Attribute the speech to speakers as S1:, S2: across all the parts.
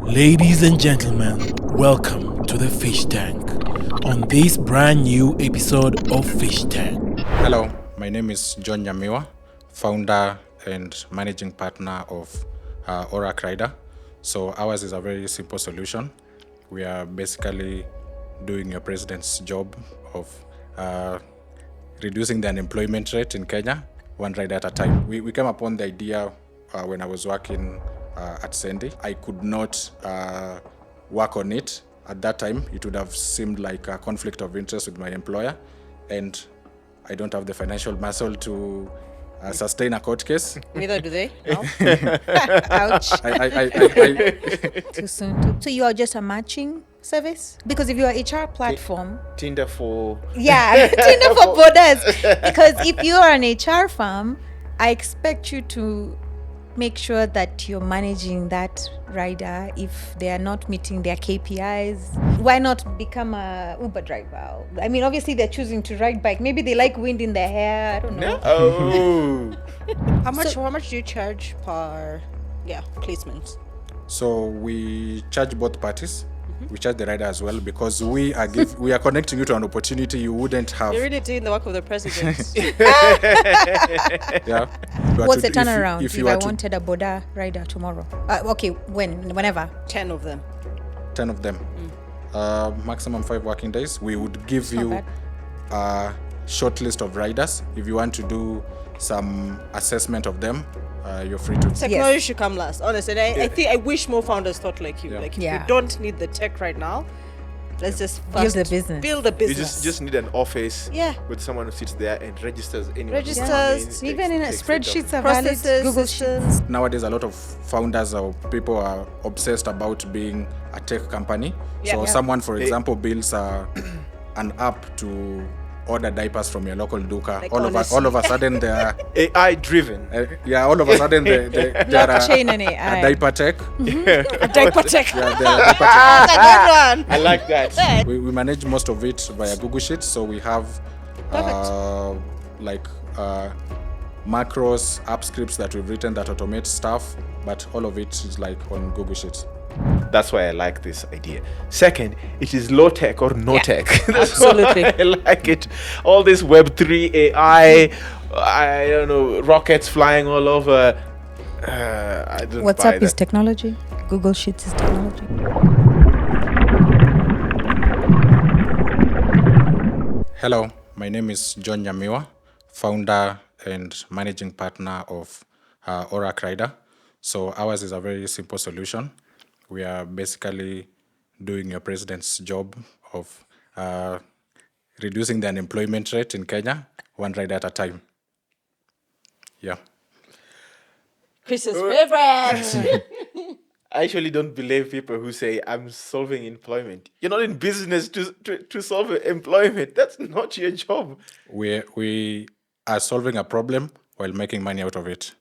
S1: Ladies and gentlemen, welcome to the Fish Tank on this brand new episode of Fish Tank.
S2: Hello, my name is John Nyamiwa, founder and managing partner of OraRider. So ours is a very simple solution. We are basically doing your president's job of reducing the unemployment rate in Kenya, one rider at a time. We came upon the idea when I was working at Sandy. I could not work on it at that time. It would have seemed like a conflict of interest with my employer, and I don't have the financial muscle to sustain a court case.
S3: Neither do they. No.
S4: Ouch.
S2: I
S4: Too soon. So you are just a matching service? Because if you're an HR platform,
S5: Tinder for
S4: yeah, Tinder for borders. Because if you are an HR firm, I expect you to make sure that you're managing that rider if they are not meeting their KPIs. Why not become a Uber driver? I mean, obviously they're choosing to ride bike. Maybe they like wind in their hair. I don't know.
S5: Oh.
S3: How much do you charge per placement?
S2: So we charge both parties. We charge the rider as well because we are connecting you to an opportunity you wouldn't have.
S3: You're really doing the work of the president.
S2: Yeah.
S4: What's the turnaround
S2: if
S4: if,
S2: you
S4: I
S2: are to-
S4: wanted a Boda rider tomorrow? Okay, whenever.
S3: 10 of them.
S2: 10 of them. Maximum 5 working days. We would give
S4: Not
S2: you
S4: bad.
S2: a short list of riders. If you want to do some assessment of them, you're free to.
S3: Technology should come last, honestly. And I wish more founders thought like you.
S2: Yeah.
S3: Like, if
S4: Yeah.
S3: you don't need the tech right now, let's just
S4: Build
S3: first
S4: the business.
S3: Build a
S5: You
S3: business.
S5: just need an office
S3: Yeah.
S5: with someone who sits there and registers anyone. who
S3: Registers,
S5: comes in,
S4: Even in a
S5: takes the job.
S4: spreadsheets are valid.
S3: processes,
S4: Google Sheets.
S3: systems.
S2: Nowadays, a lot of founders or people are obsessed about being a tech company.
S3: Yeah.
S2: So
S3: Yeah.
S2: someone, for example, builds an app to order diapers from your local duka.
S3: Like,
S2: all of a sudden, they are
S5: AI driven.
S2: all of a sudden they are
S4: Blockchain and AI.
S2: a diaper tech.
S3: A diaper tech.
S2: Yeah, they are a diaper tech.
S3: That's a good one.
S5: I like that.
S2: We manage most of it via Google Sheets, so we have macros, app scripts that we've written that automate stuff, but all of it is like on Google Sheets.
S5: That's why I like this idea. Second, it is low tech or no tech. That's
S3: Absolutely.
S5: why I like it. All this Web3 AI, I don't know, rockets flying all over. I don't buy
S4: WhatsApp is
S5: that.
S4: technology. Google Sheets is technology.
S2: Hello, my name is John Nyamiwa, founder and managing partner of OraRider. So ours is a very simple solution. We are basically doing your president's job of reducing the unemployment rate in Kenya, one rider at a time. Yeah.
S3: Chris's favorite.
S5: I actually don't believe people who say I'm solving employment. You're not in business to solve employment. That's not your job.
S2: We are solving a problem while making money out of it.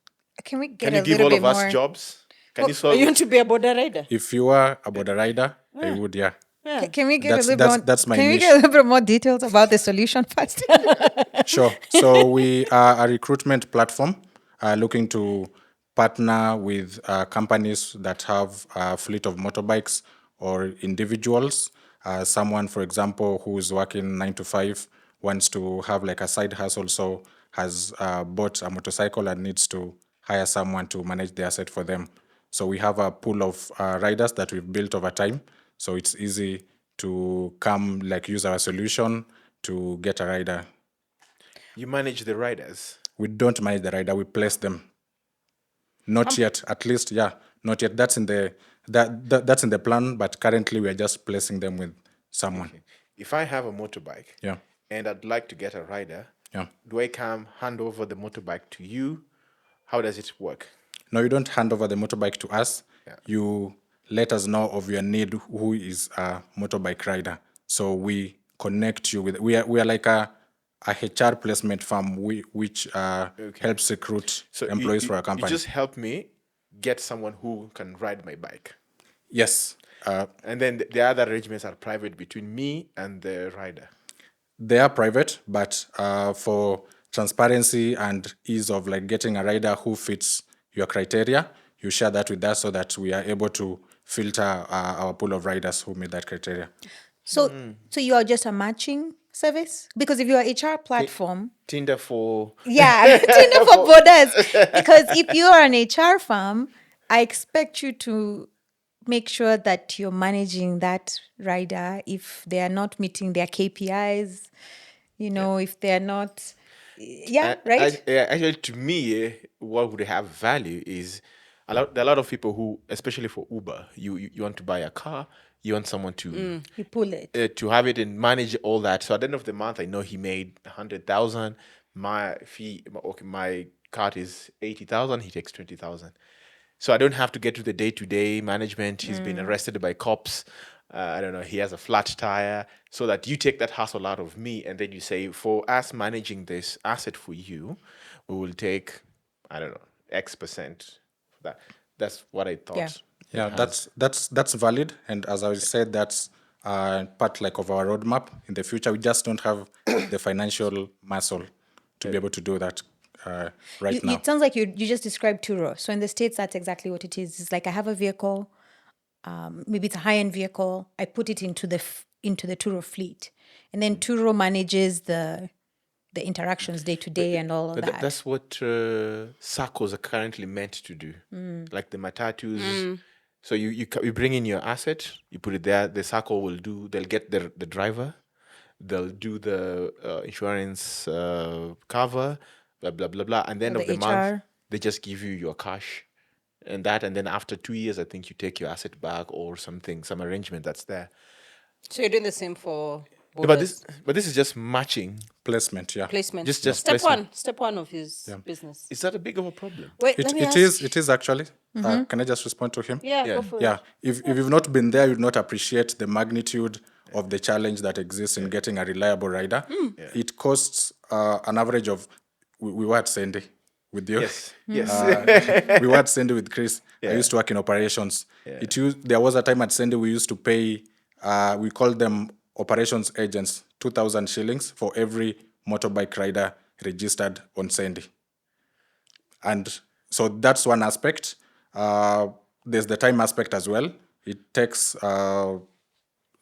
S4: Can we get
S5: Can you
S4: a
S5: give
S4: little
S5: all
S4: bit
S5: of
S4: more?
S5: us jobs? Can you
S3: Are
S5: solve?
S3: you want to be a Boda Rider?
S2: If you are a Boda Rider, I would, yeah.
S3: Yeah.
S4: Can we get
S2: That's-
S4: a little
S2: that's-
S4: more?
S2: that's my
S4: Can we
S2: niche.
S4: get a little bit more details about the solution first?
S2: Sure. So we are a recruitment platform looking to partner with companies that have a fleet of motorbikes or individuals. Someone, for example, who is working 9 to 5 wants to have like a side hustle, so has bought a motorcycle and needs to hire someone to manage the asset for them. So we have a pool of riders that we've built over time. So it's easy to come like use our solution to get a rider.
S5: You manage the riders.
S2: We don't manage the rider, we place them. Not yet, at least, yeah, not yet. That's in the that's in the plan, but currently we are just placing them with someone.
S5: If I have a motorbike
S2: Yeah,
S5: and I'd like to get a rider,
S2: yeah.
S5: do I come hand over the motorbike to you? How does it work?
S2: No, you don't hand over the motorbike to us.
S5: Yeah.
S2: You let us know of your need, who is a motorbike rider. So we connect you with. We are like a HR placement firm which helps recruit employees for our company.
S5: You just help me get someone who can ride my bike.
S2: Yes.
S5: And then the other arrangements are private between me and the rider.
S2: They are private, but for transparency and ease of like getting a rider who fits your criteria, you share that with us so that we are able to filter our pool of riders who meet that criteria.
S4: So you are just a matching service? Because if you're an HR platform,
S5: Tinder for
S4: yeah, Tinder for Bodas. Because if you are an HR firm, I expect you to make sure that you're managing that rider if they are not meeting their KPIs, if they're not, right?
S5: Actually, to me, what would have value is there are a lot of people who, especially for Uber, you want to buy a car, you want someone to
S4: You pull it.
S5: to have it and manage all that. So at the end of the month, I know he made 100,000. My fee, okay, my cart is 80,000. He takes 20,000. So I don't have to get to the day-to-day management. He's been arrested by cops. I don't know. He has a flat tire. So that you take that hassle out of me, and then you say, for us managing this asset for you, we will take, I don't know, X%. That's what I thought.
S4: Yeah.
S2: Yeah, that's valid, and as I said, that's part like of our roadmap. In the future, we just don't have the financial muscle to be able to do that right now.
S4: It sounds like you just described Turo. So in the States, that's exactly what it is. It's like I have a vehicle, maybe it's a high-end vehicle. I put it into the Turo fleet. And then Turo manages the interactions day to day and all of
S5: But
S4: that.
S5: that's what circles are currently meant to do, like the matatus. So you bring in your asset, you put it there. The circle will do. They'll get the driver, they'll do the insurance cover, blah blah blah blah. And then
S4: Or
S5: of
S4: the
S5: the month,
S4: HR.
S5: they just give you your cash, and then after 2 years, I think you take your asset back or something, some arrangement that's there.
S3: So you're doing the same for
S5: But
S3: Bodas.
S5: this is just matching.
S2: Placement, yeah.
S3: Placement.
S5: Just
S3: step
S5: placement.
S3: Step one of his business.
S5: Is that a big of a problem?
S3: Wait,
S2: It,
S3: let me
S2: it
S3: ask.
S2: is. It is actually. Can I just respond to him?
S3: Yeah,
S5: Yeah.
S3: go for
S2: Yeah.
S3: it.
S2: If you've not been there, you'd not appreciate the magnitude of the challenge that exists in getting a reliable rider. It costs an average of. We were at Sandy with you.
S5: Yes. Yes.
S2: We were at Sandy with Chris. I
S5: Yeah.
S2: used to work in operations. There was a time at Sandy we used to pay. We called them operations agents, 2,000 shillings for every motorbike rider registered on Sandy. And so that's one aspect. There's the time aspect as well. It takes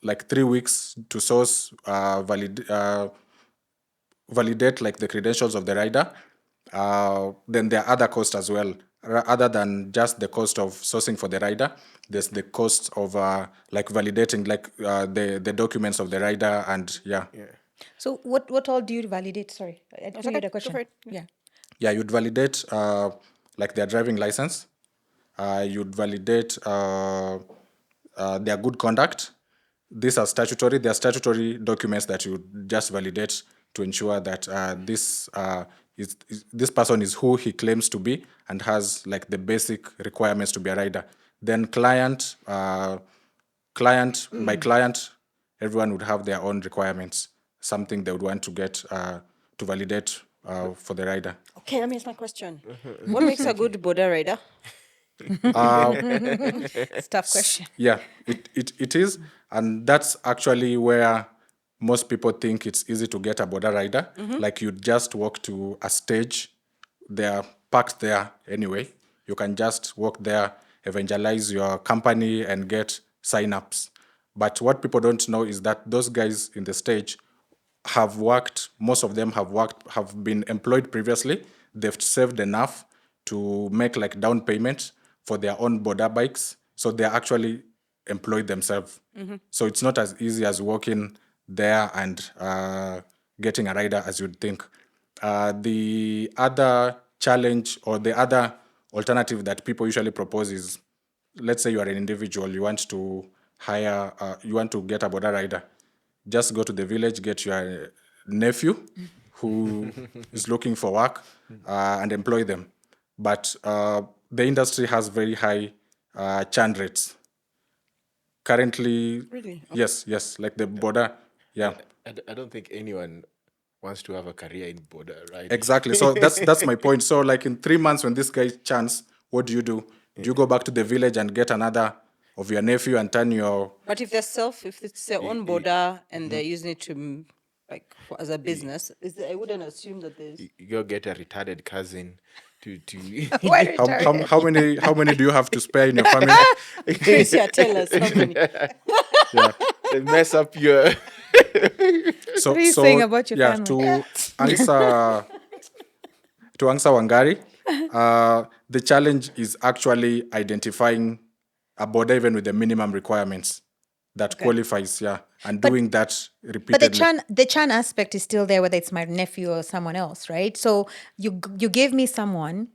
S2: like 3 weeks to source, validate like the credentials of the rider. Then there are other costs as well. Other than just the cost of sourcing for the rider, there's the cost of like validating like the documents of the rider and yeah.
S4: So what all do you validate? Sorry, I didn't hear the
S3: Go
S4: question.
S3: for it.
S4: Yeah.
S2: Yeah, you'd validate like their driving license. You'd validate their good conduct. These are statutory. They are statutory documents that you just validate to ensure that this person is who he claims to be and has like the basic requirements to be a rider. Then client by client, everyone would have their own requirements, something they would want to get to validate for the rider.
S3: Okay, let me ask my question. What makes a good Boda rider?
S4: It's a tough question.
S2: Yeah, it is. And that's actually where most people think it's easy to get a border rider. Like you just walk to a stage, they're parked there anyway. You can just walk there, evangelize your company and get sign-ups. But what people don't know is that those guys in the stage have worked, most of them have been employed previously. They've saved enough to make like down payment for their own border bikes. So they're actually employed themselves. So it's not as easy as walking there and getting a rider as you'd think. The other challenge or the other alternative that people usually propose is, let's say you are an individual, you want to hire, you want to get a border rider. Just go to the village, get your nephew who is looking for work and employ them. But the industry has very high churn rates. Currently,
S3: Really?
S2: yes, like the border, yeah.
S5: I don't think anyone wants to have a career in border, right?
S2: Exactly. So that's my point. So like in 3 months when this guy chance, what do? Do you go back to the village and get another of your nephew and turn your...
S3: But if it's their own border and they're using it to as a business, I wouldn't assume that there's.
S5: You go get a retarded cousin to
S4: Why
S2: How,
S4: retarded?
S2: how many do you have to spare in your family?
S3: Chris, yeah, tell us how many.
S2: Yeah.
S5: they mess up your
S2: So
S4: What are you saying about your
S2: yeah,
S4: family?
S2: to answer Wangari, the challenge is actually identifying a border even with the minimum requirements that qualifies, and doing that
S4: But
S2: repeatedly.
S4: the chan aspect is still there, whether it's my nephew or someone else, right? So you gave me someone,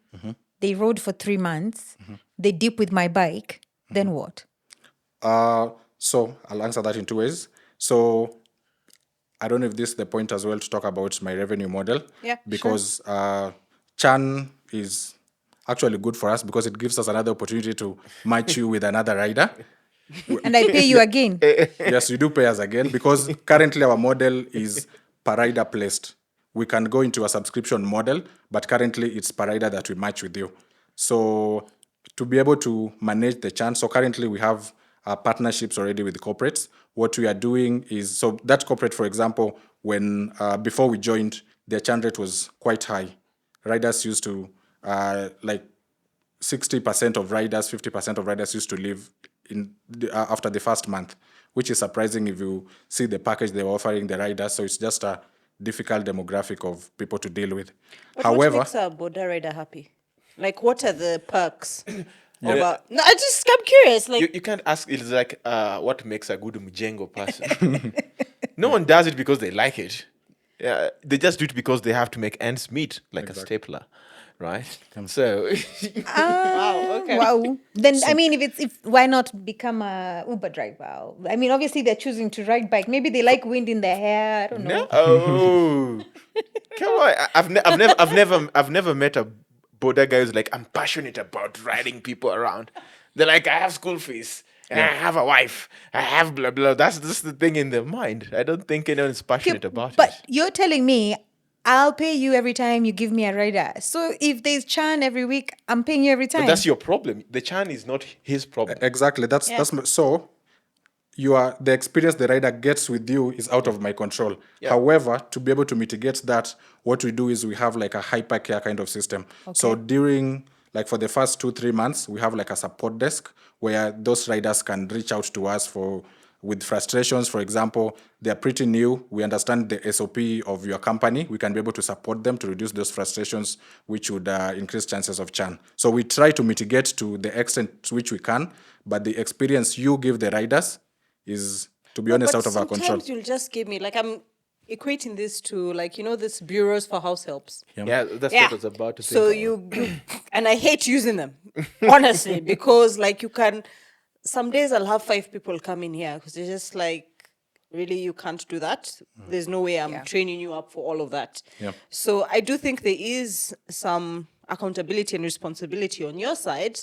S4: they rode for 3 months, they dip with my bike, then what?
S2: So I'll answer that in two ways. So I don't know if this is the point as well to talk about my revenue model.
S3: Yeah, sure.
S2: Because Chan is actually good for us because it gives us another opportunity to match you with another rider.
S4: And I pay you again.
S2: Yes, you do pay us again because currently our model is per rider placed. We can go into a subscription model, but currently it's per rider that we match with you. So to be able to manage the chance, so currently we have partnerships already with corporates. What we are doing is, so that corporate, for example, when before we joined, their churn rate was quite high. Riders used to like 60% of riders, 50% of riders used to leave after the first month, which is surprising if you see the package they were offering the riders. So it's just a difficult demographic of people to deal with.
S3: But
S2: However,
S3: what makes a Boda Rider happy? Like, what are the perks? No, I'm curious. Like,
S5: you can't ask. It's like what makes a good mjengo person. No one does it because they like it. Yeah, they just do it because they have to make ends meet, like a stapler, right? So
S3: wow, okay.
S4: Wow. Then I mean, if why not become a Uber driver? I mean, obviously they're choosing to ride bike. Maybe they like wind in their hair. I don't know.
S5: no, come on. I've never met a border guy who's like, I'm passionate about riding people around. They're like, I have school fees. I have a wife. I have blah blah. That's just the thing in their mind. I don't think anyone is passionate about
S4: But
S5: it.
S4: you're telling me I'll pay you every time you give me a rider. So if there's chan every week, I'm paying you every time.
S5: But that's your problem. The Chan is not his problem.
S2: exactly, so the experience the rider gets with you is out of my control. However, to be able to mitigate that, what we do is we have like a hypercare kind of system. So during like for the first 2-3 months, we have like a support desk where those riders can reach out to us with frustrations. For example, they're pretty new. We understand the SOP of your company. We can be able to support them to reduce those frustrations, which would increase chances of churn. So we try to mitigate to the extent to which we can, but the experience you give the riders is, to be honest,
S3: but
S2: out of our control.
S3: sometimes you'll just give me, like, I'm equating this to, like, this bureaus for house helps.
S5: Yeah, that's what I was about to think.
S3: So and I hate using them, honestly, because like some days I'll have 5 people come in here because they're just like, really, you can't do that. There's no way I'm training you up for all of that.
S2: Yeah.
S3: So I do think there is some accountability and responsibility on your side,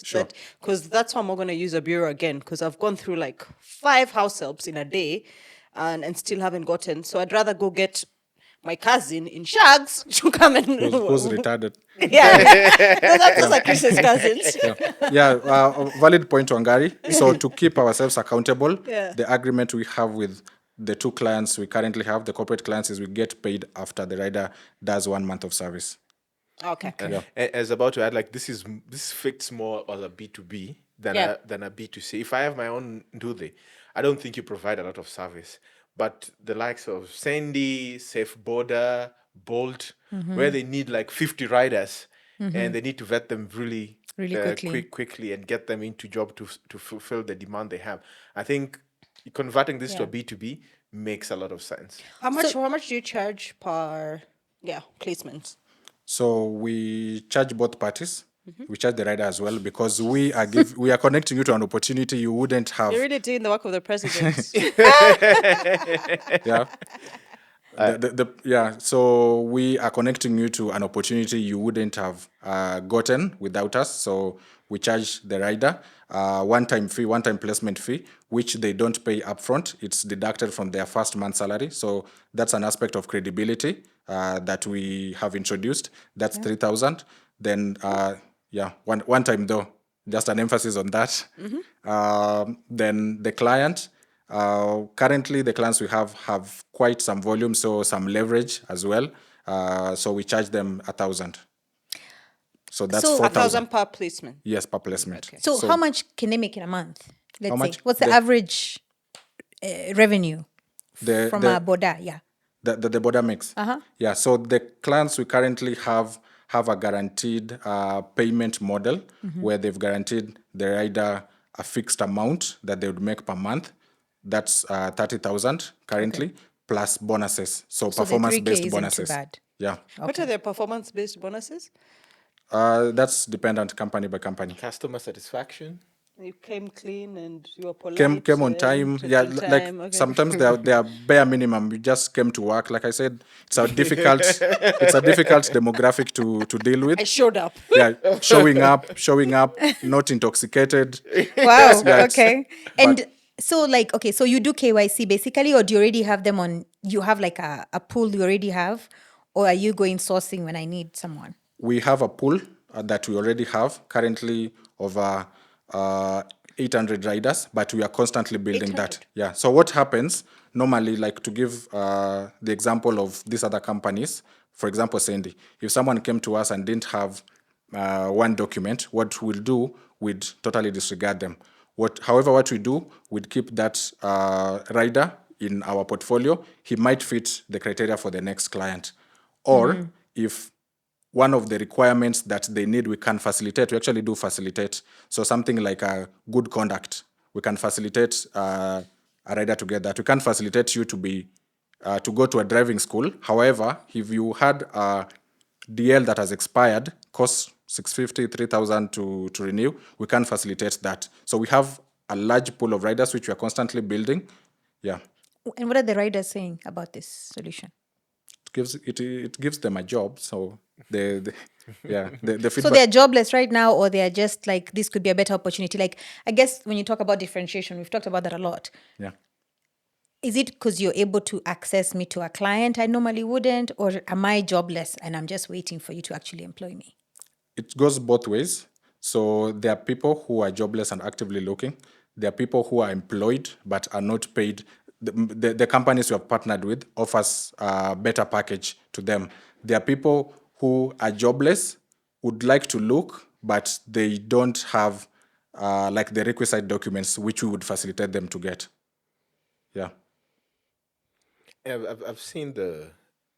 S3: because that's why I'm not going to use a bureau again, because I've gone through like 5 house helps in a day and still haven't gotten. So I'd rather go get my cousin in Shags to come and
S2: Who's retarded?
S3: those are Chris's cousins.
S2: Valid point, Wangari. So to keep ourselves accountable,
S3: Yeah.
S2: the agreement we have with the 2 clients we currently have, the corporate clients, is we get paid after the rider does 1 month of service.
S3: Okay.
S5: As about to add, like this fits more as a B2B than a B2C. If I have my own Ndule, I don't think you provide a lot of service. But the likes of Sandy, Safe Border, Bolt, where they need like 50 riders and they need to vet them really quickly and get them into job to fulfill the demand they have. I think converting this to a B2B makes a lot of sense.
S3: How much do you charge per placement?
S2: So we charge both parties. We charge the rider as well because we are connecting you to an opportunity you wouldn't have.
S3: You're really doing the work of the president.
S2: So we are connecting you to an opportunity you wouldn't have gotten without us. So we charge the rider one-time placement fee, which they don't pay upfront. It's deducted from their first month's salary. So that's an aspect of credibility that we have introduced. That's 3,000. Then one time though, just an emphasis on that. Then the client. Currently, the clients we have quite some volume, so some leverage as well. So we charge them 1,000. So that's
S4: So-
S2: 4,000.
S3: 1,000 per placement.
S2: Yes, per placement.
S3: Okay.
S4: So, how much can they make in a month? Let's say.
S2: much?
S4: What's the average revenue
S2: The-
S4: from
S2: the-
S4: a Boda? Yeah.
S2: the border mix. Yeah. So the clients we currently have a guaranteed payment model where they've guaranteed the rider a fixed amount that they would make per month. That's 30,000 currently plus bonuses. So,
S4: So the 3K
S2: performance-based
S4: isn't too
S2: bonuses.
S4: bad.
S2: Yeah.
S3: What are their performance-based bonuses?
S2: That's dependent company by company.
S5: Customer satisfaction.
S3: You came clean and you were polite.
S2: Came on time.
S3: took
S2: Yeah,
S3: your
S2: like
S3: time, okay.
S2: sometimes they are bare minimum. You just came to work. Like I said, it's a difficult demographic to deal with.
S3: I showed up.
S2: Yeah, showing up, not intoxicated.
S4: Wow.
S2: Yeah,
S4: Okay. And so, like, okay, so you do KYC basically, or do you already have them on? You have like a pool you already have, or are you going sourcing when I need someone?
S2: We have a pool that we already have currently over 800 riders, but we are constantly building that.
S3: 800?
S2: Yeah. So what happens normally, like to give the example of these other companies, for example, Sandy, if someone came to us and didn't have one document, what we'll do, we'd totally disregard them. However, what we do, we'd keep that rider in our portfolio. He might fit the criteria for the next client. Or if one of the requirements that they need, we can facilitate. We actually do facilitate. So something like a good conduct, we can facilitate a rider to get that. We can facilitate you to go to a driving school. However, if you had a DL that has expired, costs 650, 3,000 to renew, we can facilitate that. So we have a large pool of riders which we are constantly building. Yeah.
S4: And what are the riders saying about this solution?
S2: It gives them a job. So the
S4: So
S2: feedback.
S4: they're jobless right now, or they're just like, this could be a better opportunity. Like, I guess when you talk about differentiation, we've talked about that a lot.
S2: Yeah.
S4: Is it because you're able to access me to a client I normally wouldn't, or am I jobless and I'm just waiting for you to actually employ me?
S2: It goes both ways. So there are people who are jobless and actively looking. There are people who are employed but are not paid. The companies we have partnered with offers a better package to them. There are people who are jobless, would like to look, but they don't have like the requisite documents which we would facilitate them to get. Yeah.
S5: Yeah, I've seen the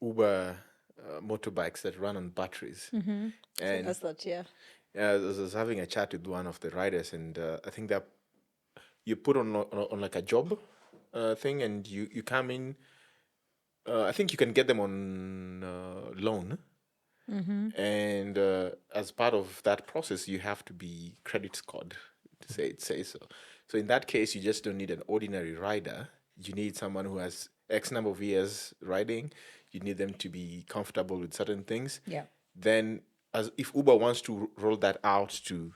S5: Uber motorbikes that run on batteries, and
S3: That's that, yeah.
S5: I was having a chat with one of the riders, and I think that you put on like a job thing, and you come in. I think you can get them on loan, and as part of that process, you have to be credit scored to say so. So in that case, you just don't need an ordinary rider. You need someone who has X number of years riding. You need them to be comfortable with certain things.
S4: Yeah.
S5: Then, as if Uber wants to roll that out to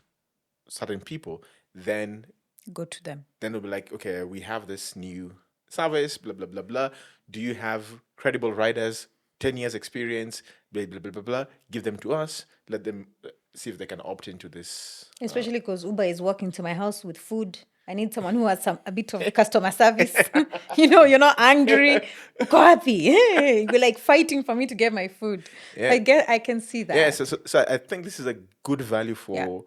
S5: certain people, then
S4: Go to them.
S5: it'll be like, okay, we have this new service, blah blah blah blah. Do you have credible riders, 10 years experience, blah blah blah blah blah? Give them to us. Let them see if they can opt into this.
S4: Especially because Uber is walking to my house with food. I need someone who has a bit of customer service. You're not angry. Uko happy. Hey, you're like fighting for me to get my food.
S5: Yeah.
S4: I can see that.
S5: Yeah, so I think this is a good value for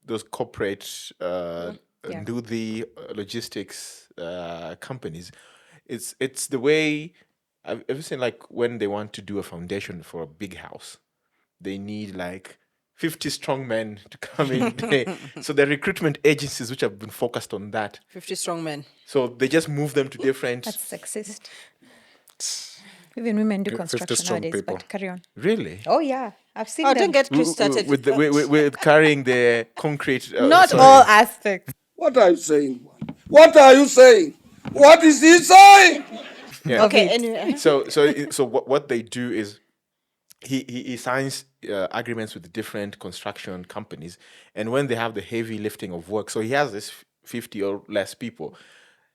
S5: those corporate do the logistics companies. It's the way I've ever seen, like when they want to do a foundation for a big house, they need like 50 strong men to come in. So the recruitment agencies which have been focused on that.
S3: 50 strong men.
S5: So they just move them to different.
S4: That's sexist. Even women do
S2: 50
S4: construction
S2: strong
S4: nowadays,
S2: people.
S4: but carry on.
S5: Really?
S4: Oh, yeah. I've seen
S3: Oh,
S4: them.
S3: don't get Chris started.
S5: With carrying the concrete.
S4: Not
S5: sorry.
S4: all aspects.
S6: What are you saying? What are you saying? What is he saying?
S5: Yeah.
S3: Okay, anyway.
S5: So what they do is he signs agreements with different construction companies, and when they have the heavy lifting of work, so he has this 50 or less people,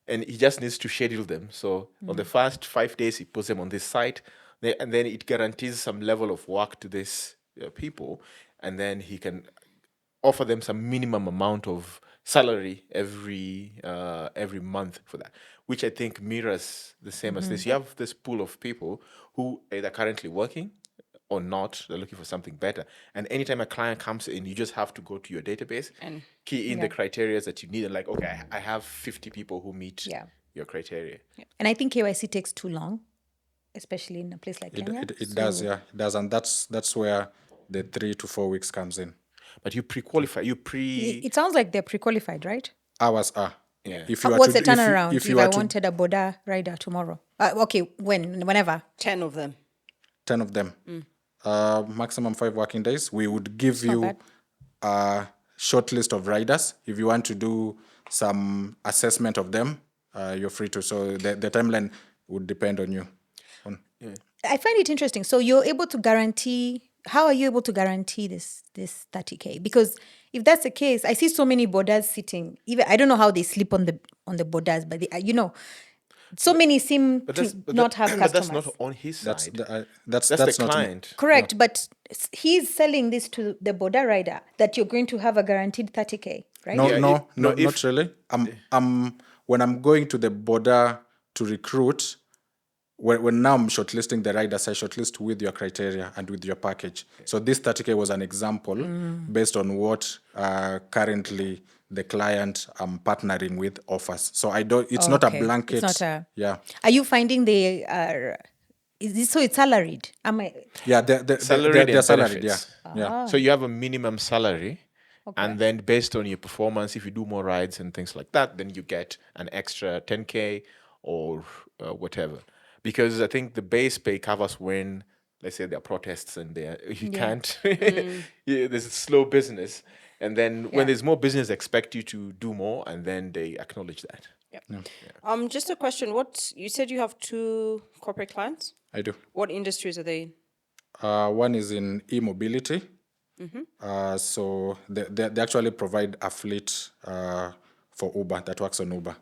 S5: and he just needs to schedule them. So on the first 5 days, he puts them on this site, and then it guarantees some level of work to these people, and then he can offer them some minimum amount of salary every month for that, which I think mirrors the same as this. You have this pool of people who are either currently working or not. They're looking for something better. And anytime a client comes in, you just have to go to your database and key in the criteria that you need. And like, okay, I have 50 people who meet your criteria.
S4: And I think KYC takes too long, especially in a place like Kenya.
S2: It does, yeah. It does. And that's where the 3 to 4 weeks comes in.
S5: But you pre-qualify.
S4: It sounds like they're pre-qualified, right?
S2: Ours are.
S5: Yeah.
S2: If you
S4: What's the
S2: to,
S4: turnaround if
S2: you
S4: I
S2: were to,
S4: wanted a Boda rider tomorrow? Okay, whenever.
S3: 10 of them.
S2: 10 of them. Maximum 5 working days. We would give you
S4: bad.
S2: a short list of riders. If you want to do some assessment of them, you're free to. So the timeline would depend on you.
S4: I find it interesting. So you're able to guarantee. How are you able to guarantee this 30K? Because if that's the case, I see so many borders sitting. Even I don't know how they sleep on the borders, but so many seem to not have customers.
S5: But that's not on his side.
S2: That's
S5: the
S2: not
S5: client.
S4: Correct, but he's selling this to the Boda rider that you're going to have a guaranteed 30K, right?
S2: Not really. When I'm going to the border to recruit, when now I'm shortlisting the riders, I shortlist with your criteria and with your package. So this 30K was an example based on what currently the client I'm partnering with offers. So it's not a blanket.
S4: It's not
S2: yeah.
S4: Are you finding they are? So it's salaried?
S2: Yeah, they're salaried. Yeah. Yeah.
S5: So you have a minimum salary. Okay. And then based on your performance, if you do more rides and things like that, then you get an extra 10K or whatever. Because I think the base pay covers when, let's say, there are protests and you can't, there's a slow business. And then when there's more business, they expect you to do more, and then they acknowledge that.
S3: Yeah. Just a question. You said you have 2 corporate clients?
S2: I do.
S3: What industries are they in?
S2: One is in e-mobility. So they actually provide a fleet for Uber that works on Uber.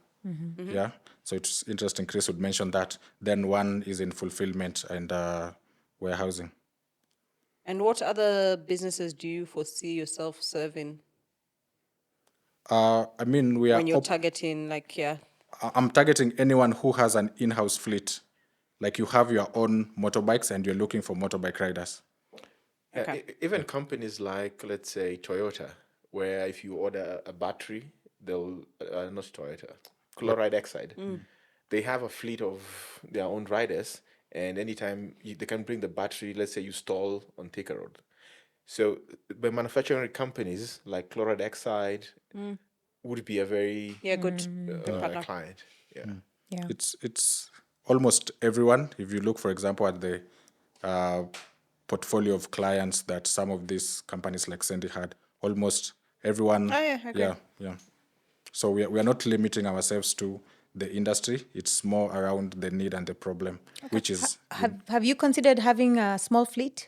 S2: Yeah. So it's interesting Chris would mention that. Then one is in fulfillment and warehousing.
S3: And what other businesses do you foresee yourself serving?
S2: I mean, we are...
S3: When you're targeting,
S2: I'm targeting anyone who has an in-house fleet. Like you have your own motorbikes and you're looking for motorbike riders.
S3: Okay.
S5: Even companies like, let's say, Toyota, where if you order a battery, they'll... not Toyota. Chloride Exide. They have a fleet of their own riders, and anytime they can bring the battery, let's say you stall on Thika Road. So the manufacturing companies like Chloride Exide would be a very
S3: good
S5: client.
S4: Yeah.
S2: It's almost everyone. If you look, for example, at the portfolio of clients that some of these companies like Sandy had, almost everyone.
S3: Okay.
S2: Yeah. So we are not limiting ourselves to the industry. It's more around the need and the problem, which is...
S4: Have you considered having a small fleet?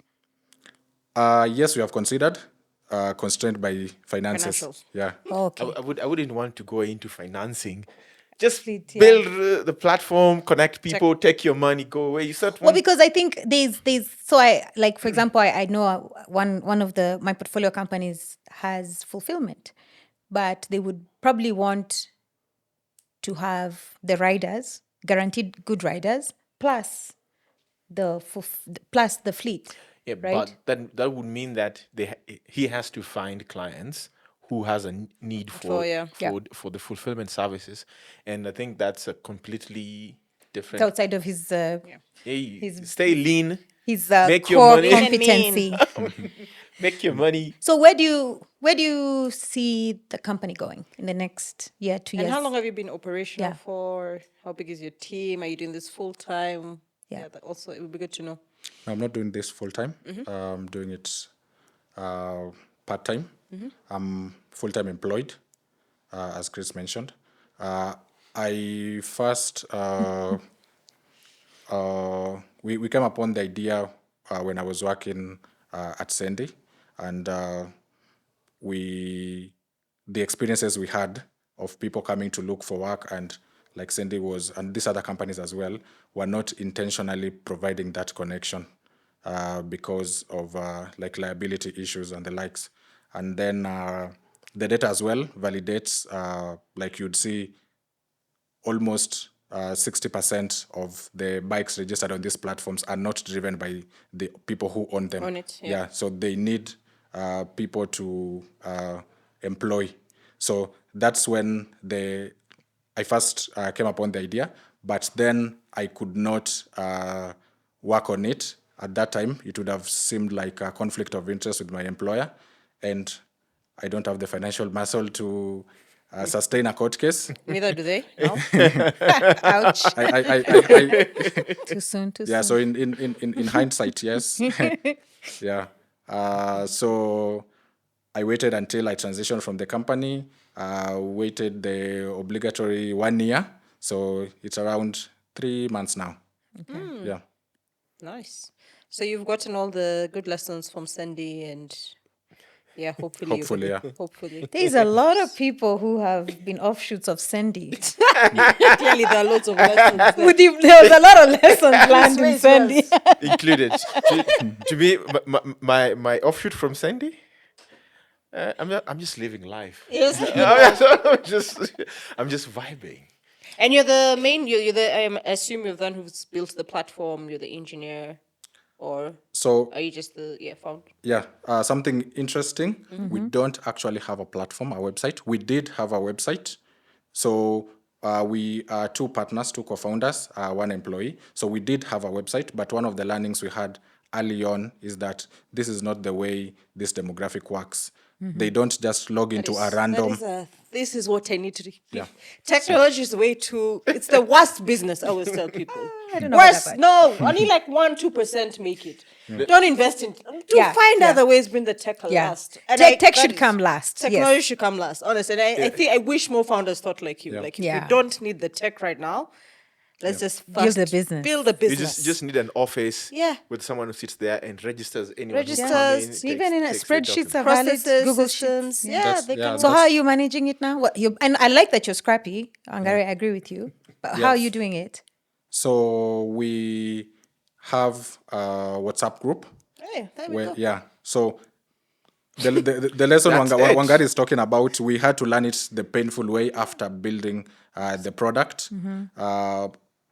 S2: Yes, we have considered, constrained by finances.
S3: Financials.
S2: Yeah.
S4: Oh, okay.
S5: I wouldn't want to go into financing. Just
S4: Fleet,
S5: build the platform, connect people, take your money, go away.
S4: Well, because I think there's so I like, for example, I know one of my portfolio companies has fulfillment, but they would probably want to have the riders, guaranteed good riders, plus the fleet.
S5: Yeah,
S4: right?
S5: but then that would mean that he has to find clients who has a need for the fulfillment services, and I think that's a completely different.
S4: It's outside of his
S5: stay lean.
S4: His
S5: make
S4: core
S5: your money.
S4: competency.
S5: Make your money.
S4: So where do you see the company going in the next year, 2 years?
S3: And how long have you been operational for? How big is your team? Are you doing this full time?
S4: Yeah.
S3: That also, it would be good to know.
S2: I'm not doing this full time. I'm doing it part time. I'm full time employed, as Chris mentioned. I first we came upon the idea when I was working at Sandy, and the experiences we had of people coming to look for work, and like Sandy was, and these other companies as well, were not intentionally providing that connection because of like liability issues and the likes. And then the data as well validates, like you'd see almost 60% of the bikes registered on these platforms are not driven by the people who own them.
S3: Own it, yeah.
S2: So they need people to employ. So that's when I first came upon the idea, but then I could not work on it. At that time, it would have seemed like a conflict of interest with my employer, and I don't have the financial muscle to sustain a court case.
S3: Neither do they. No.
S4: Ouch.
S2: I
S4: Too soon.
S2: yeah. So in hindsight, yes. Yeah. So I waited until I transitioned from the company. Waited the obligatory 1 year. So it's around 3 months now. Yeah.
S3: Nice. So you've gotten all the good lessons from Sandy, and yeah, hopefully.
S2: Hopefully, yeah.
S3: Hopefully.
S4: There's a lot of people who have been offshoots of Sandy.
S3: Clearly, there are lots of lessons. there.
S4: There was a lot of lessons learned in
S3: Yes,
S4: Sandy.
S5: Included. To me, my offshoot from Sandy. I'm just living life.
S3: Yes.
S5: I'm just vibing.
S3: And you're the main. You're the. I assume you're the one who's built the platform. You're the engineer, or
S2: So
S3: are you just the founder?
S2: yeah, something interesting. We don't actually have a platform, a website. We did have a website. So we are 2 partners, 2 co-founders, 1 employee. So we did have a website, but one of the learnings we had early on is that this is not the way this demographic works. They don't just log into a random.
S3: This is what I need to do.
S2: Yeah.
S3: Technology is way too. It's the worst business. I always tell people.
S4: I don't know about
S3: Worst.
S4: that.
S3: No, only like 1-2% make it. Don't invest in. Find other ways. Bring the tech last. And
S4: Tech
S3: that
S4: should
S3: is-
S4: come last.
S3: Technology
S4: Yes.
S3: should come last. Honestly, and I think I wish more founders thought like you. Like if
S4: Yeah.
S3: we don't need the tech right now, let's just
S4: Build
S3: first
S4: the business.
S3: Build a
S5: You
S3: business.
S5: just need an office
S3: Yeah.
S5: with someone who sits there and registers anyone who comes
S3: Registers,
S5: in,
S4: Even in a
S5: takes data
S4: spreadsheets
S5: from-
S4: are valid.
S3: processes,
S4: Google
S3: systems.
S4: Sheets.
S3: Yeah,
S2: That's-
S3: they
S2: yeah,
S3: can.
S4: So how are you managing it now? And I like that you're scrappy. Angare, I agree with you. But how are you doing it?
S2: So we have a WhatsApp group.
S3: Hey, there we
S2: Where,
S3: go.
S2: yeah. So the lesson
S5: That's it.
S2: Wangari is talking about, we had to learn it the painful way after building the product.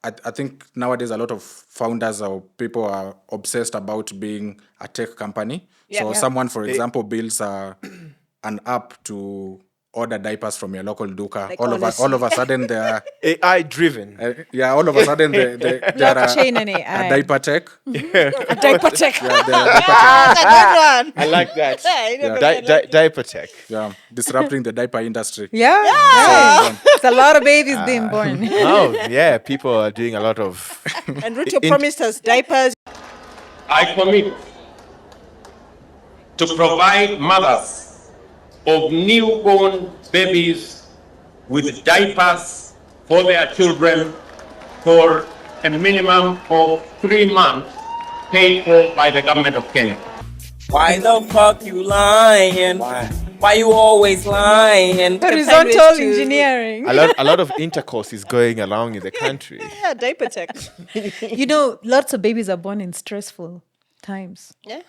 S2: I think nowadays a lot of founders or people are obsessed about being a tech company. So someone, for example, builds an app to order diapers from your local duka.
S3: Like,
S2: all of a sudden they're
S5: AI driven.
S2: all of a sudden they are
S4: Blockchain and
S2: a
S4: AI.
S2: diaper tech.
S3: Diaper tech.
S2: Yeah, they're a diaper tech.
S3: That's a good one.
S5: I like that.
S3: I never
S5: Diaper tech.
S2: Yeah, disrupting the diaper industry.
S4: Yeah. It's a lot of babies being born.
S5: Oh yeah, people are doing a lot of.
S3: And Ruto promised us diapers.
S7: I commit to provide mothers of newborn babies with diapers for their children for a minimum of 3 months, paid for by the government of Kenya.
S8: Why the fuck you lying? Why you always lying?
S4: Horizontal engineering.
S5: A lot of intercourse is going along in the country.
S3: Yeah, diaper tech.
S4: You know, lots of babies are born in stressful times.
S3: Yeah.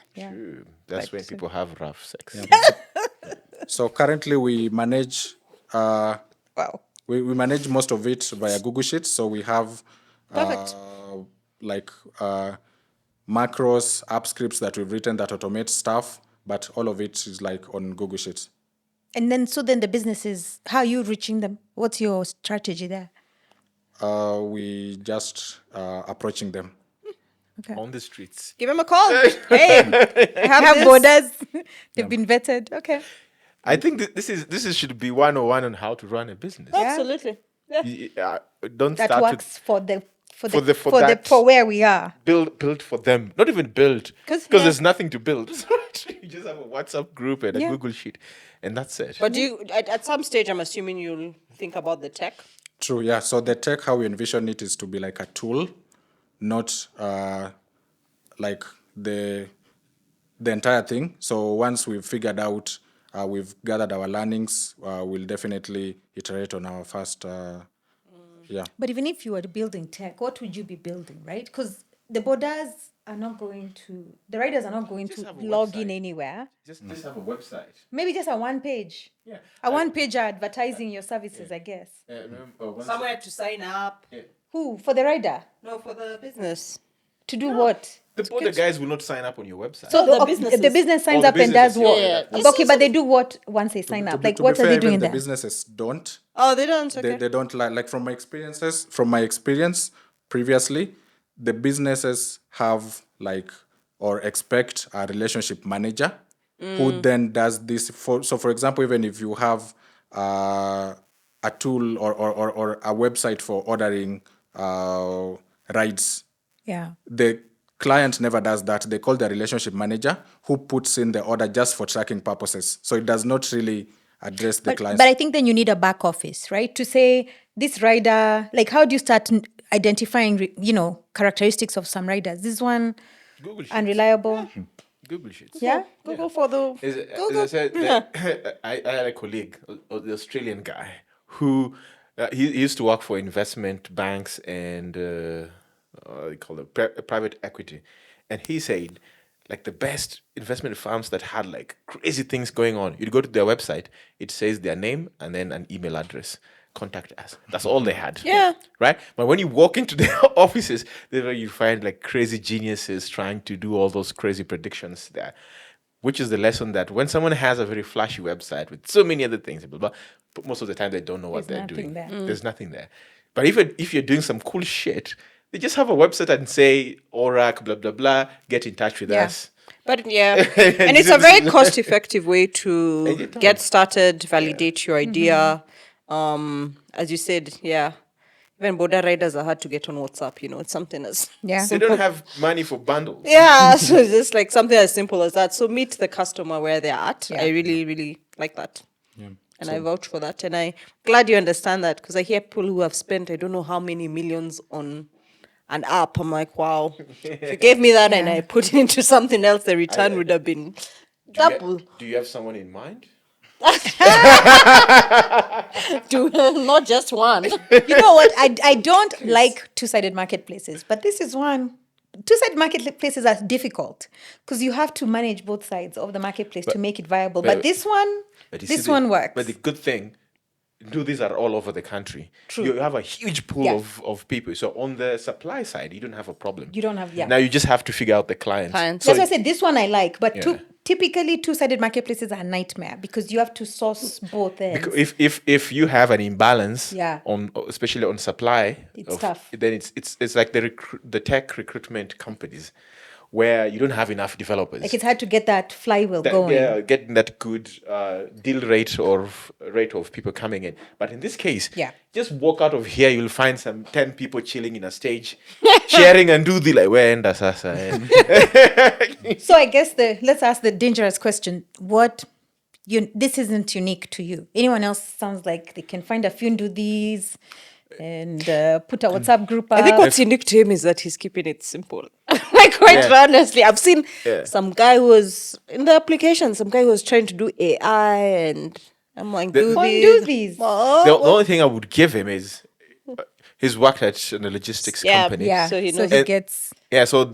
S5: That's when people have rough sex.
S2: So currently we manage
S3: Wow.
S2: we manage most of it via Google Sheets. So we have
S3: Perfect.
S2: macros, app scripts that we've written that automate stuff, but all of it is like on Google Sheets.
S4: And then the businesses, how are you reaching them? What's your strategy there?
S2: We just approaching them.
S5: On the streets.
S3: Give him a call. Hey,
S4: I have
S3: this.
S4: borders. They've been vetted. Okay.
S5: I think this is should be 101 on how to run a business.
S3: Absolutely. Yeah.
S5: Don't
S4: That
S5: start
S4: works for
S5: that.
S4: for where we are.
S5: build for them. Not even build,
S3: 'Cause,
S5: because
S3: yeah.
S5: there's nothing to build. You just have a WhatsApp group and a
S4: Yeah.
S5: Google sheet, and that's it.
S3: But do you, at some stage, I'm assuming you'll think about the tech.
S2: True, yeah. So the tech, how we envision it, is to be like a tool, not like the entire thing. So once we've figured out, we've gathered our learnings, we'll definitely iterate on our first. Yeah.
S4: But even if you were building tech, what would you be building, right? Because the borders are not going to, the riders are not going to
S5: have a
S4: log in
S5: website.
S4: anywhere.
S5: Just have a website.
S4: Maybe just a one page.
S5: Yeah.
S4: A one page advertising your services, I guess.
S3: Somewhere to sign up.
S4: Who? For the rider?
S3: No, for the business.
S4: To do what?
S5: The Boda guys will not sign up on your website.
S4: So
S3: the
S4: the
S3: businesses.
S4: business signs
S5: the
S4: up and does
S5: businesses,
S4: what?
S3: yeah.
S4: Okay, but they do what once they sign up? Like, what are they doing
S2: the
S4: there?
S2: businesses don't.
S3: Oh, they don't. Okay.
S2: They don't like from my experience previously, the businesses have like or expect a relationship manager who then does this for example, even if you have a tool or a website for ordering rides,
S4: Yeah.
S2: the client never does that. They call the relationship manager who puts in the order just for tracking purposes. So it does not really address the client.
S4: But I think then you need a back office, right? To say this rider, like, how do you start identifying, characteristics of some riders? This one
S5: Google Sheets.
S4: unreliable.
S5: Google Sheets.
S4: Yeah.
S3: Google for the.
S5: As I said, I had a colleague, the Australian guy, who he used to work for investment banks and they call it private equity, and he said like the best investment firms that had like crazy things going on. You'd go to their website, it says their name and then an email address. Contact us. That's all they had.
S3: Yeah.
S5: Right? But when you walk into their offices, there you find like crazy geniuses trying to do all those crazy predictions there. Which is the lesson that when someone has a very flashy website with so many other things, blah, blah, but most of the time they don't know what
S4: There's
S5: they're
S4: nothing
S5: doing.
S4: there.
S5: There's nothing there. But if you're doing some cool shit, they just have a website and say, Orac, blah, blah, blah, get in touch with
S4: Yeah.
S5: us.
S3: But yeah, and it's a very cost-effective way to get started, validate your idea. As you said, yeah, even Boda Riders are hard to get on WhatsApp. It's something as
S4: Yeah.
S5: They don't have money for bundles.
S3: yeah, so it's just like something as simple as that. So meet the customer where they're at.
S4: Yeah.
S3: I really, really like that. And I vouch for that. And I'm glad you understand that because I hear people who have spent I don't know how many millions on an app. I'm like, wow. If you gave me that and I put it into something else, the return would have been double.
S5: Do you have someone in mind?
S3: Not just one.
S4: You know what? I don't like two-sided marketplaces, but this is one. Two-sided marketplaces are difficult because you have to manage both sides of the marketplace to make it viable. But this one, works.
S5: But the good thing, these are all over the country.
S4: True.
S5: You have a huge pool
S4: Yeah.
S5: of people. So on the supply side, you don't have a problem.
S4: You don't have, yeah.
S5: Now you just have to figure out the clients.
S3: Clients.
S4: That's why I said this one I like, but
S5: Yeah.
S4: typically two-sided marketplaces are a nightmare because you have to source both ends.
S5: If you have an imbalance
S4: Yeah.
S5: on especially on supply,
S4: It's tough.
S5: Then it's like the tech recruitment companies where you don't have enough developers.
S4: Like it's hard to get that flywheel going.
S5: Yeah, getting that good deal rate or rate of people coming in. But in this case,
S4: Yeah.
S5: just walk out of here, you'll find some 10 people chilling in a stage, sharing and do the like, where end us?
S4: So I guess let's ask the dangerous question. This isn't unique to you. Anyone else sounds like they can find a few and do these and put a WhatsApp group up.
S3: I think what's unique to him is that he's keeping it simple. Like, quite honestly, I've seen some guy who was in the application, some guy who was trying to do AI, and I'm like, do these.
S5: The only thing I would give him is he's worked at a logistics company.
S4: Yeah,
S3: So he
S4: so
S3: knows.
S4: he gets...
S5: Yeah, so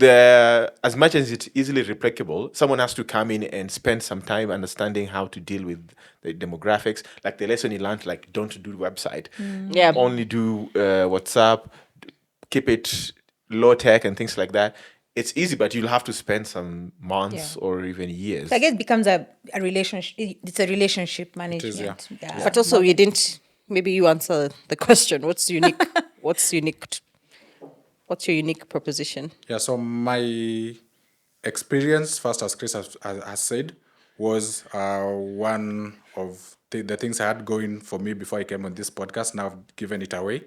S5: as much as it's easily replicable, someone has to come in and spend some time understanding how to deal with the demographics. Like the lesson he learned, like don't do website,
S3: Yeah.
S5: only do WhatsApp, keep it low tech and things like that. It's easy, but you'll have to spend some months or even years.
S4: So I guess it becomes a relationship. It's a relationship management. Yeah.
S3: But also, maybe you answer the question. What's unique? What's your unique proposition?
S2: Yeah, so my experience, first as Chris has said, was one of the things I had going for me before I came on this podcast. Now I've given it away.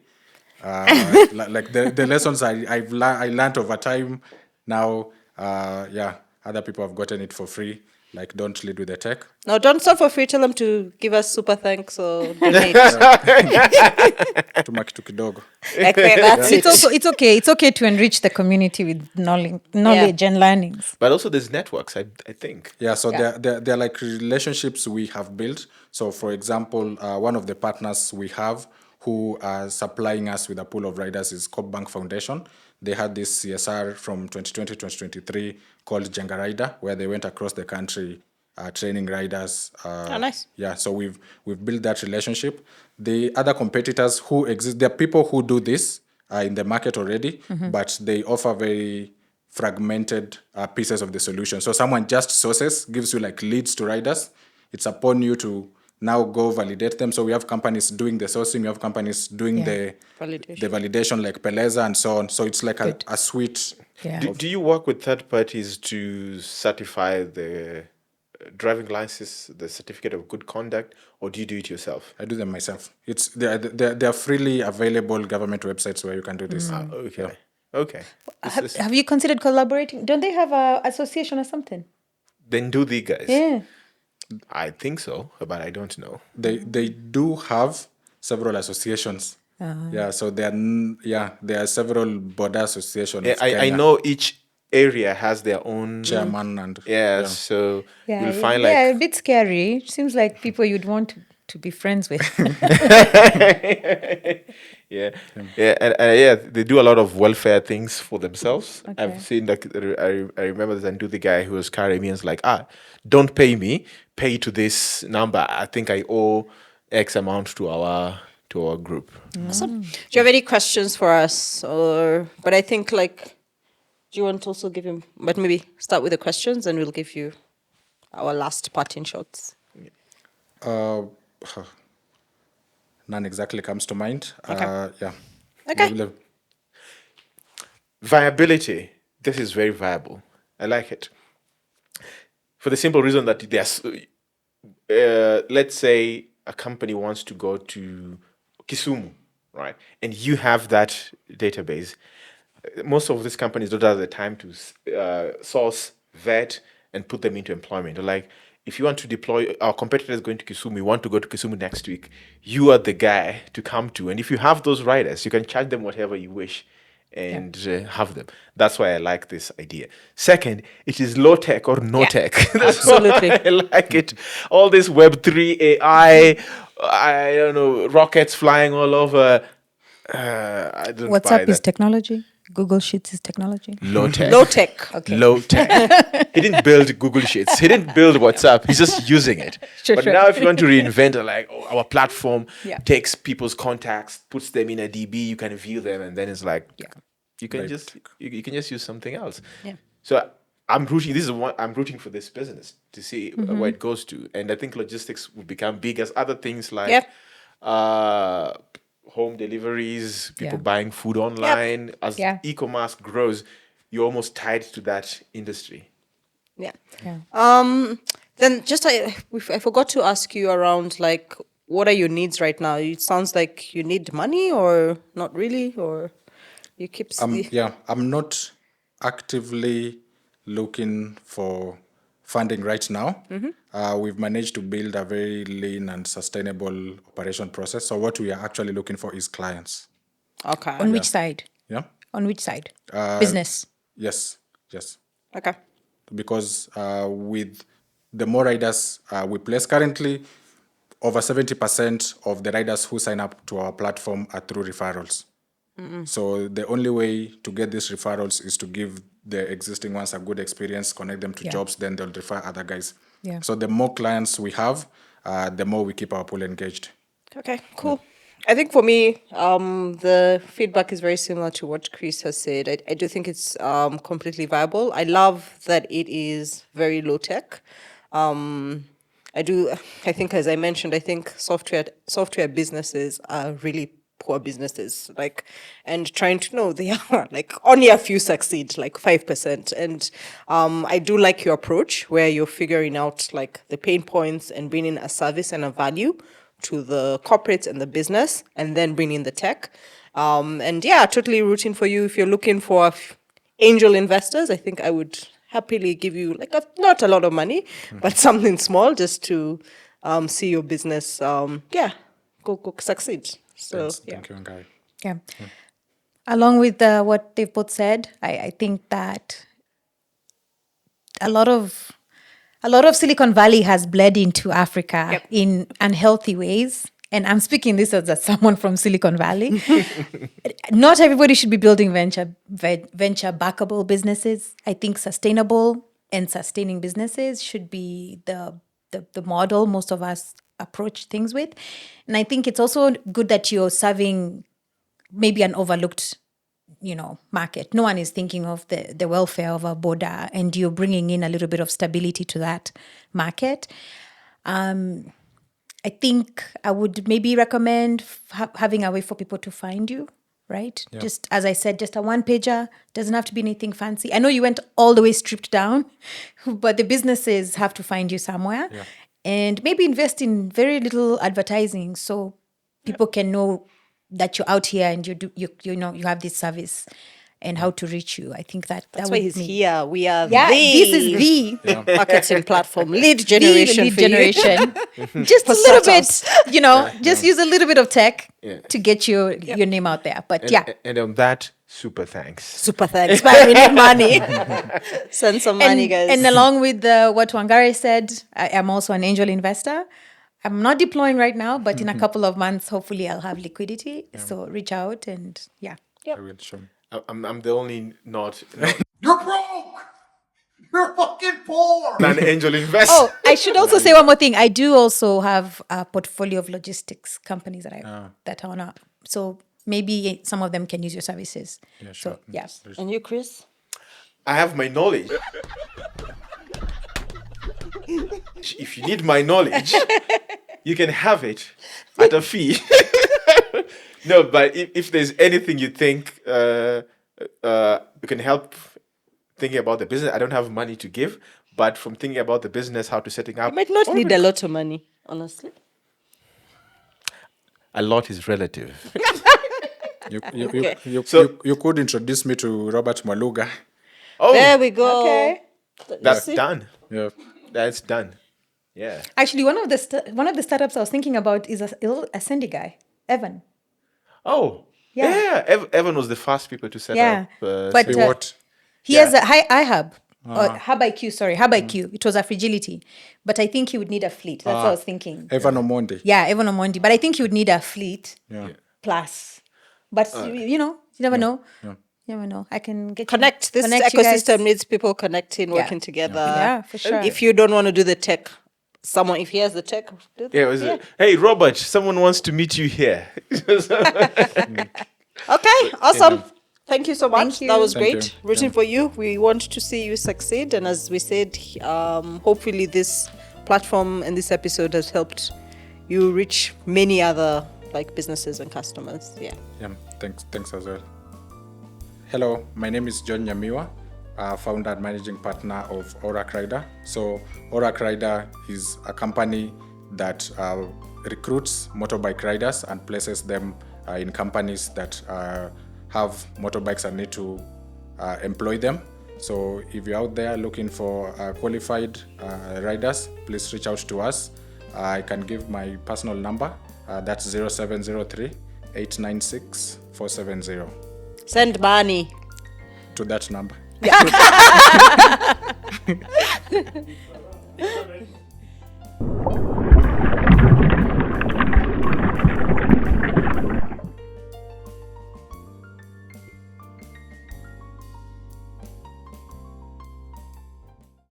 S2: Like the lessons I learned over time. Now, other people have gotten it for free. Like, don't lead with the tech.
S3: No, don't stop for free. Tell them to give us super thanks or donate.
S2: Tumaki tu kidogo.
S3: Like, that's it.
S4: It's okay. It's okay to enrich the community with knowledge and learnings.
S5: But also there's networks, I think.
S2: Yeah, so they're like relationships we have built. So, for example, one of the partners we have who are supplying us with a pool of riders is Bank Foundation. They had this CSR from 2020 to 2023 called Jenga Rider, where they went across the country training riders.
S3: Nice.
S2: Yeah, so we've built that relationship. The other competitors who exist, there are people who do this in the market already, but they offer very fragmented pieces of the solution. So someone just sources, gives you like leads to riders. It's upon you to now go validate them. So we have companies doing the sourcing, we have companies doing the validation like Peleza and so on. So it's like a suite.
S4: Yeah.
S5: Do you work with third parties to certify the driving license, the certificate of good conduct, or do you do it yourself?
S2: I do them myself. They are freely available government websites where you can do this.
S5: Okay. Okay.
S4: Have you considered collaborating? Don't they have a association or something?
S5: Then do the guys.
S4: Yeah.
S5: I think so, but I don't know.
S2: They do have several associations. Yeah, so there are several Boda associations.
S5: Yeah, I know each area has their own
S2: chairman and
S5: so
S4: Yeah,
S5: you'll find
S4: a bit scary. Seems like people you'd want to be friends with.
S5: Yeah, they do a lot of welfare things for themselves. I've seen like I remember the Nduthi guy who was Caribbean's like, don't pay me, pay to this number. I think I owe X amount to our group.
S3: Awesome. Do you have any questions for us? But I think like, do you want to also give him? But maybe start with the questions, and we'll give you our last parting shots.
S2: None exactly comes to mind.
S3: Okay.
S5: Viability. This is very viable. I like it. For the simple reason that there's, let's say a company wants to go to Kisumu, right? And you have that database. Most of these companies don't have the time to source, vet, and put them into employment. They're like, if you want to deploy, our competitors going to Kisumu, you want to go to Kisumu next week, you are the guy to come to. And if you have those riders, you can charge them whatever you wish and have them. That's why I like this idea. Second, it is low tech or no tech. That's
S3: Absolutely.
S5: why I like it. All this Web3 AI, I don't know, rockets flying all over. I don't buy
S4: WhatsApp is
S5: that.
S4: technology. Google Sheets is technology.
S5: Low tech.
S3: Low tech.
S4: Okay.
S5: Low tech. He didn't build Google Sheets. He didn't build WhatsApp. He's just using it. But now if you want to reinvent it, like our platform takes people's contacts, puts them in a DB, you can view them, and then it's like you can just use something else.
S4: Yeah.
S5: So I'm rooting. This is what I'm rooting for this business to see where it goes to, and I think logistics will become big as other things like home deliveries, people buying food online. As e-commerce grows, you're almost tied to that industry.
S3: Yeah. Then just I forgot to ask you around like, what are your needs right now? It sounds like you need money, or not really, or you keep.
S2: I'm not actively looking for funding right now. We've managed to build a very lean and sustainable operation process. So what we are actually looking for is clients.
S3: Okay.
S4: On which side?
S2: Yeah.
S4: On which side? Business.
S2: Yes.
S3: Okay.
S2: Because with the more riders we place currently, over 70% of the riders who sign up to our platform are through referrals. So the only way to get these referrals is to give the existing ones a good experience, connect them to jobs, then they'll refer other guys.
S4: Yeah.
S2: So the more clients we have, the more we keep our pool engaged.
S3: Okay, cool. I think for me, the feedback is very similar to what Chris has said. I do think it's completely viable. I love that it is very low tech. I think, as I mentioned, I think software businesses are really poor businesses, and trying to know they are only a few succeed, 5%. And I do like your approach where you're figuring out the pain points and bringing a service and a value to the corporates and the business, and then bringing the tech. Totally rooting for you. If you're looking for angel investors, I think I would happily give you not a lot of money, but something small just to see your business go succeed. So
S2: Thank you, Ngai.
S4: Yeah. Along with what they've both said, I think that a lot of Silicon Valley has bled into Africa in unhealthy ways. And I'm speaking this as someone from Silicon Valley. Not everybody should be building venture backable businesses. I think sustainable and sustaining businesses should be the model most of us approach things with. And I think it's also good that you're serving maybe an overlooked market. No one is thinking of the welfare of a Boda, and you're bringing in a little bit of stability to that market. I think I would maybe recommend having a way for people to find you, right?
S2: Yeah.
S4: Just as I said, just a one-pager, doesn't have to be anything fancy. I know you went all the way stripped down, but the businesses have to find you somewhere.
S2: Yeah.
S4: And maybe invest in very little advertising so people can know that you're out here and you have this service and how to reach you. I think that's
S3: Why he's here. We are
S4: this is the
S3: marketing platform, lead generation.
S4: lead
S3: for you.
S4: generation. Just a little bit, just use a little bit of tech to get your name out there. But
S5: And on that, super thanks.
S3: Super thanks, man. We need money. Send some money, guys.
S4: And along with what Wangari said, I am also an angel investor. I'm not deploying right now, but in a couple of months, hopefully I'll have liquidity. So reach out and
S2: I will show.
S5: I'm the only not
S6: You're broke. You're fucking poor.
S5: an angel investor.
S4: Oh, I should also say one more thing. I do also have a portfolio of logistics companies that are not. So maybe some of them can use your services.
S2: Yeah, sure.
S4: So yeah.
S3: And you, Chris?
S5: I have my knowledge. If you need my knowledge, you can have it at a fee. No, but if there's anything you think you can help thinking about the business, I don't have money to give, but from thinking about the business, how to setting up,
S3: You might not need a lot of money, honestly.
S5: a lot is relative.
S2: You could introduce me to Robert Maluga.
S5: Oh,
S3: There we go.
S4: Okay.
S5: that's done.
S2: Yeah.
S5: That's done. Yeah.
S4: Actually, one of the startups I was thinking about is a Sandy guy, Evan.
S5: Oh,
S4: Yeah.
S5: yeah. Evan was the first people to set
S4: Yeah.
S5: up.
S4: But
S2: He what?
S4: he has a iHub. Hub IQ, sorry, Hub IQ. It was a fragility. But I think he would need a fleet. That's what I was thinking.
S2: Evan Omondi.
S4: Yeah, Evan Omondi. But I think he would need a fleet
S2: Yeah.
S4: plus. But you never know. You never know. I can get
S3: Connect. This
S4: connect you guys.
S3: ecosystem needs people connecting, working together.
S4: Yeah, for sure.
S3: If you don't want to do the tech, if he has the tech, do the
S5: Yeah, hey, Robert, someone wants to meet you here.
S3: Okay, awesome. Thank you so much.
S4: Thank you.
S3: That was
S2: Thank
S3: great.
S2: you.
S3: Rooting for you. We want to see you succeed. And as we said, hopefully this platform and this episode has helped you reach many other businesses and customers. Yeah.
S2: Yeah. Thanks as well. Hello, my name is John Nyamiwa, founder and managing partner of OraRider. So OraRider is a company that recruits motorbike riders and places them in companies that have motorbikes and need to employ them. So if you're out there looking for qualified riders, please reach out to us. I can give my personal number. That's 0703 896 470.
S3: Send money.
S2: To that number.